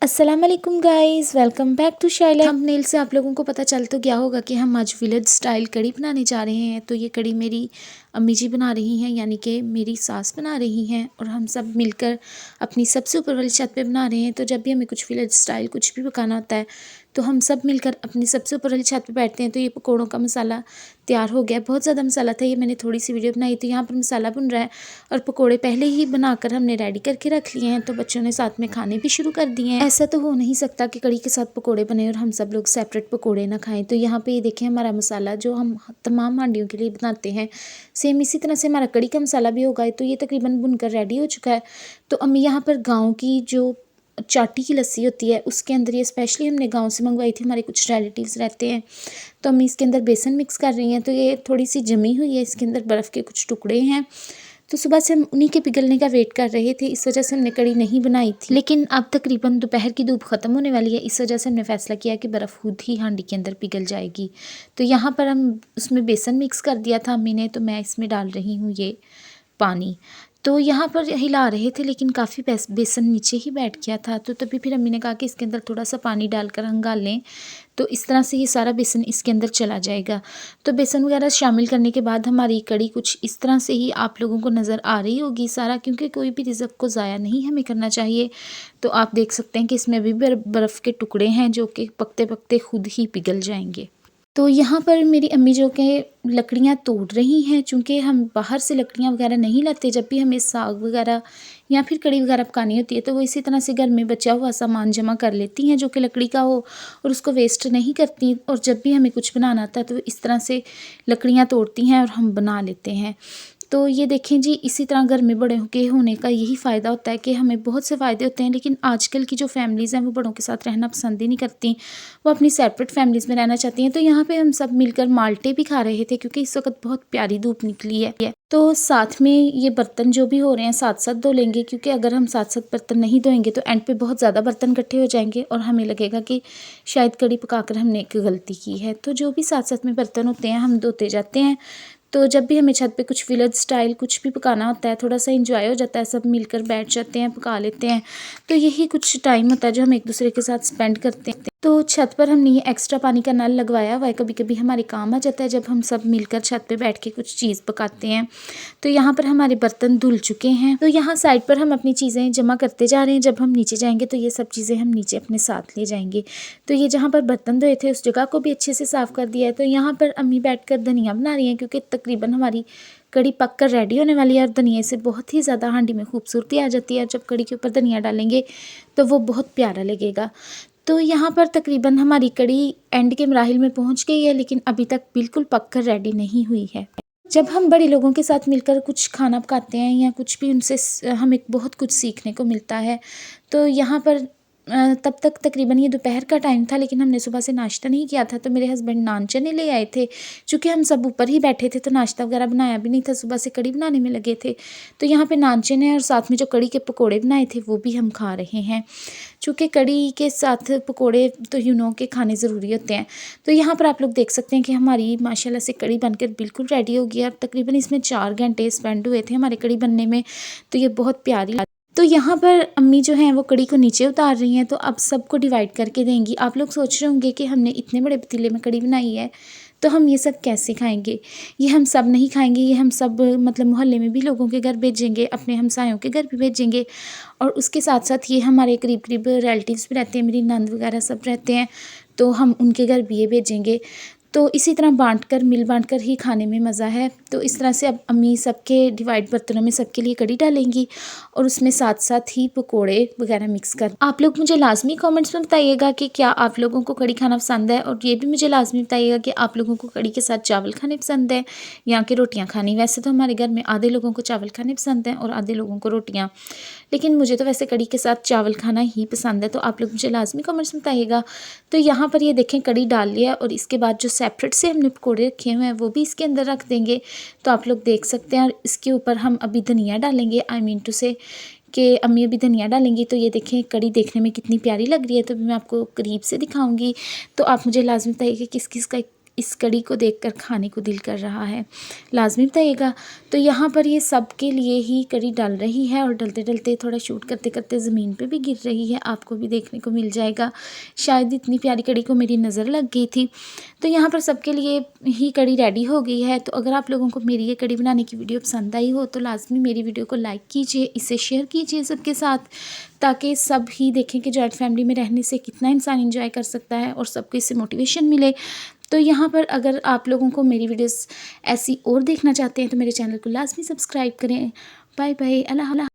अस्सलाम वालेकुम guys, welcome back to Shaila. Thumbnail से आप लोगों को पता चल तो गया होगा कि हम आज विलेज स्टाइल कड़ी बनाने जा रहे हैं। तो ये कड़ी मेरी अम्मी जी बना रही हैं, यानी कि मेरी सास बना रही हैं, और हम सब मिलकर अपनी सबसे ऊपर वाली छत पे बना रहे हैं। तो जब भी हमें कुछ विलेज स्टाइल कुछ भी पकाना होता है तो हम सब मिलकर अपनी सबसे ऊपर वाली छत पे बैठते हैं। तो ये पकौड़ों का मसाला तैयार हो गया। बहुत ज़्यादा मसाला था, ये मैंने थोड़ी सी वीडियो बनाई। तो यहाँ पर मसाला भुन रहा है और पकोड़े पहले ही बनाकर हमने रेडी करके रख लिए हैं। तो बच्चों ने साथ में खाने भी शुरू कर दिए हैं। ऐसा तो हो नहीं सकता कि कड़ी के साथ पकोड़े बने और हम सब लोग सेपरेट पकोड़े ना खाएं। तो यहाँ पे ये देखें, हमारा मसाला जो हम तमाम हांडियों के लिए बनाते हैं, सेम इसी तरह से हमारा कड़ी का मसाला भी होगा। तो ये तकरीबन भुनकर रेडी हो चुका है। तो अम्मी यहाँ पर गाँव की जो चाटी की लस्सी होती है उसके अंदर, ये स्पेशली हमने गांव से मंगवाई थी, हमारे कुछ रिलेटिव्स रहते हैं, तो अम्मी इसके अंदर बेसन मिक्स कर रही हैं। तो ये थोड़ी सी जमी हुई है, इसके अंदर बर्फ़ के कुछ टुकड़े हैं। तो सुबह से हम उन्हीं के पिघलने का वेट कर रहे थे, इस वजह से हमने कड़ी नहीं बनाई थी। लेकिन अब तकरीबन दोपहर की धूप ख़त्म होने वाली है, इस वजह से हमने फ़ैसला किया कि बर्फ़ खुद ही हांडी के अंदर पिघल जाएगी। तो यहाँ पर हम उसमें बेसन मिक्स कर दिया था अम्मी ने, तो मैं इसमें डाल रही हूँ ये पानी। तो यहाँ पर हिला रहे थे लेकिन काफ़ी बेसन नीचे ही बैठ गया था। तो तभी फिर अम्मी ने कहा कि इसके अंदर थोड़ा सा पानी डालकर हंगाल लें, तो इस तरह से ये सारा बेसन इसके अंदर चला जाएगा। तो बेसन वगैरह शामिल करने के बाद हमारी कड़ी कुछ इस तरह से ही आप लोगों को नज़र आ रही होगी सारा, क्योंकि कोई भी रिज़्क को ज़ाया नहीं हमें करना चाहिए। तो आप देख सकते हैं कि इसमें भी बर्फ़ के टुकड़े हैं जो कि पकते पकते खुद ही पिघल जाएंगे। तो यहाँ पर मेरी अम्मी जो कि लकड़ियाँ तोड़ रही हैं, चूँकि हम बाहर से लकड़ियाँ वगैरह नहीं लाते, जब भी हमें साग वगैरह या फिर कड़ी वगैरह पकानी होती है तो वो इसी तरह से घर में बचा हुआ सामान जमा कर लेती हैं जो कि लकड़ी का हो, और उसको वेस्ट नहीं करती। और जब भी हमें कुछ बनाना आता है तो इस तरह से लकड़ियाँ तोड़ती हैं और हम बना लेते हैं। तो ये देखें जी, इसी तरह घर में बड़े के होने का यही फ़ायदा होता है कि हमें बहुत से फ़ायदे होते हैं। लेकिन आजकल की जो फैमिलीज़ हैं वो बड़ों के साथ रहना पसंद ही नहीं करती, वो अपनी सेपरेट फैमिलीज़ में रहना चाहती हैं। तो यहाँ पे हम सब मिलकर माल्टे भी खा रहे थे, क्योंकि इस वक्त बहुत प्यारी धूप निकली है। तो साथ में ये बर्तन जो भी हो रहे हैं साथ साथ धो लेंगे, क्योंकि अगर हम साथ साथ बर्तन नहीं धोएंगे तो एंड पे बहुत ज़्यादा बर्तन इकट्ठे हो जाएंगे और हमें लगेगा कि शायद कड़ी पकाकर हमने एक गलती की है। तो जो भी साथ साथ में बर्तन होते हैं हम धोते जाते हैं। तो जब भी हमें छत पे कुछ विलेज स्टाइल कुछ भी पकाना होता है, थोड़ा सा इंजॉय हो जाता है, सब मिलकर बैठ जाते हैं, पका लेते हैं। तो यही कुछ टाइम होता है जो हम एक दूसरे के साथ स्पेंड करते हैं। तो छत पर हमने ये एक्स्ट्रा पानी का नल लगवाया हुआ है, कभी कभी हमारे काम आ जाता है जब हम सब मिलकर छत पे बैठ के कुछ चीज़ पकाते हैं। तो यहाँ पर हमारे बर्तन धुल चुके हैं। तो यहाँ साइड पर हम अपनी चीज़ें जमा करते जा रहे हैं। जब हम नीचे जाएंगे तो ये सब चीज़ें हम नीचे अपने साथ ले जाएंगे। तो ये जहाँ पर बर्तन धोए थे उस जगह को भी अच्छे से साफ़ कर दिया है। तो यहाँ पर अम्मी बैठकर धनिया बना रही हैं, क्योंकि तकरीबन हमारी कड़ी पक कर रेडी होने वाली है और धनिया से बहुत ही ज़्यादा हांडी में खूबसूरती आ जाती है। जब कड़ी के ऊपर धनिया डालेंगे तो वो बहुत प्यारा लगेगा। तो यहाँ पर तकरीबन हमारी कड़ी एंड के मराहिल में पहुँच गई है, लेकिन अभी तक बिल्कुल पक कर रेडी नहीं हुई है। जब हम बड़े लोगों के साथ मिलकर कुछ खाना पकाते हैं या कुछ भी, उनसे हमें बहुत कुछ सीखने को मिलता है। तो यहाँ पर तब तक तकरीबन ये दोपहर का टाइम था, लेकिन हमने सुबह से नाश्ता नहीं किया था। तो मेरे हस्बैंड नान चने ले आए थे, चूँकि हम सब ऊपर ही बैठे थे तो नाश्ता वगैरह बनाया भी नहीं था, सुबह से कड़ी बनाने में लगे थे। तो यहाँ पे नान चने और साथ में जो कड़ी के पकोड़े बनाए थे वो भी हम खा रहे हैं। चूँकि कड़ी के साथ पकोड़े तो के खाने ज़रूरी होते हैं। तो यहाँ पर आप लोग देख सकते हैं कि हमारी माशाल्लाह से कड़ी बनकर बिल्कुल रेडी हो गई और तकरीबन इसमें 4 घंटे स्पेंड हुए थे हमारे कड़ी बनने में। तो ये बहुत प्यारी। तो यहाँ पर अम्मी जो हैं वो कड़ी को नीचे उतार रही हैं, तो अब सबको डिवाइड करके देंगी। आप लोग सोच रहे होंगे कि हमने इतने बड़े पतीले में कड़ी बनाई है तो हम ये सब कैसे खाएंगे। ये हम सब नहीं खाएंगे, ये हम सब मतलब मोहल्ले में भी लोगों के घर भेजेंगे, अपने हमसायों के घर भी भेजेंगे, और उसके साथ साथ ये हमारे करीब करीब रिलेटिव्स भी रहते हैं, मेरी नंद वगैरह सब रहते हैं, तो हम उनके घर भी ये भेजेंगे। तो इसी तरह मिल बांट कर ही खाने में मज़ा है। तो इस तरह से अब अम्मी सबके डिवाइड बर्तनों में सबके लिए कड़ी डालेंगी और उसमें साथ साथ ही पकोड़े वगैरह मिक्स कर। आप लोग मुझे लाजमी कमेंट्स में बताइएगा कि क्या आप लोगों को कड़ी खाना पसंद है, और ये भी मुझे लाजमी बताइएगा कि आप लोगों को कड़ी के साथ चावल खाने पसंद है या कि रोटियाँ खानी। वैसे तो हमारे घर में आधे लोगों को चावल खाने पसंद हैं और आधे लोगों को रोटियाँ, लेकिन मुझे तो वैसे कड़ी के साथ चावल खाना ही पसंद है। तो आप लोग मुझे लाजमी कमेंट्स में बताइएगा। तो यहाँ पर ये देखें कड़ी डाल लिया, और इसके बाद जो सेपरेट से हमने पकोड़े रखे हुए हैं वो भी इसके अंदर रख देंगे। तो आप लोग देख सकते हैं, और इसके ऊपर हम अभी धनिया डालेंगे। आई मीन टू से कि अम्मी अभी धनिया डालेंगी। तो ये देखें कड़ी देखने में कितनी प्यारी लग रही है, तो मैं आपको करीब से दिखाऊंगी। तो आप मुझे लाजमी बताइए कि किस किस का इस कड़ी को देखकर खाने को दिल कर रहा है, लाज़मी बताइएगा। तो यहाँ पर ये सब के लिए ही कड़ी डल रही है और डलते डलते थोड़ा शूट करते करते ज़मीन पे भी गिर रही है, आपको भी देखने को मिल जाएगा। शायद इतनी प्यारी कड़ी को मेरी नज़र लग गई थी। तो यहाँ पर सबके लिए ही कड़ी रेडी हो गई है। तो अगर आप लोगों को मेरी ये कड़ी बनाने की वीडियो पसंद आई हो तो लाज़मी मेरी वीडियो को लाइक कीजिए, इसे शेयर कीजिए सबके साथ, ताकि सब ही देखें कि जॉइंट फैमिली में रहने से कितना इंसान एंजॉय कर सकता है और सबको इससे मोटिवेशन मिले। तो यहाँ पर अगर आप लोगों को मेरी वीडियोस ऐसी और देखना चाहते हैं तो मेरे चैनल को लाज़मी सब्सक्राइब करें। बाय बाय, अल्लाह।